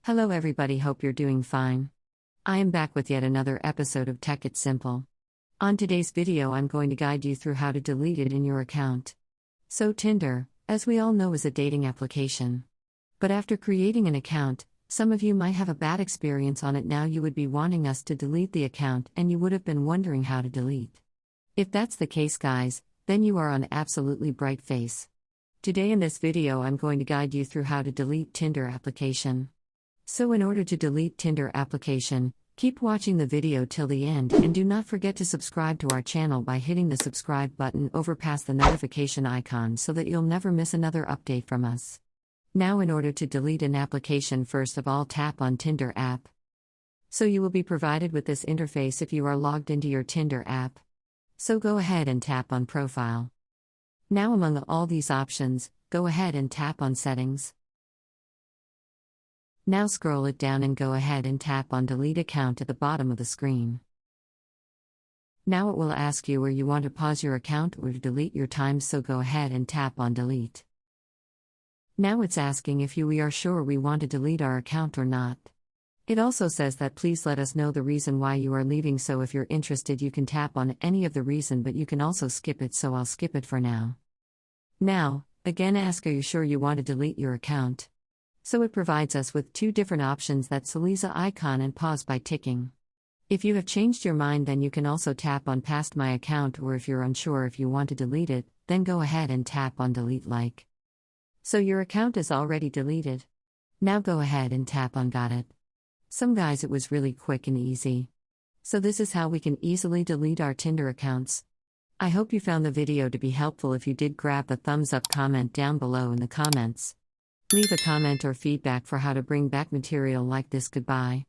Hello everybody, hope you're doing fine. I am back with yet another episode of Tech It Simple. On today's video I'm going to guide you through how to delete it in your account. So Tinder, as we all know, is a dating application. But after creating an account, some of you might have a bad experience on it. Now you would be wanting us to delete the account and you would have been wondering how to delete. If that's the case guys, then you are on absolutely bright face. Today in this video I'm going to guide you through how to delete Tinder application. So in order to delete Tinder application, keep watching the video till the end and do not forget to subscribe to our channel by hitting the subscribe button over past the notification icon so that you'll never miss another update from us. Now in order to delete an application, first of all tap on Tinder app. So you will be provided with this interface if you are logged into your Tinder app. So go ahead and tap on profile. Now among all these options, go ahead and tap on settings. Now scroll it down and go ahead and tap on delete account at the bottom of the screen. Now it will ask you where you want to pause your account or to delete your time, so go ahead and tap on delete. Now it's asking if we are sure we want to delete our account or not. It also says that please let us know the reason why you are leaving, so if you're interested you can tap on any of the reason, but you can also skip it, so I'll skip it for now. Now, again ask, are you sure you want to delete your account? So it provides us with two different options, that Saliza icon and pause by ticking. If you have changed your mind, then you can also tap on past my account, or if you're unsure if you want to delete it, then go ahead and tap on delete like. So your account is already deleted. Now go ahead and tap on got it. Some guys, it was really quick and easy. So this is how we can easily delete our Tinder accounts. I hope you found the video to be helpful. If you did, grab the thumbs up, comment down below in the comments. Leave a comment or feedback for how to bring back material like this. Goodbye.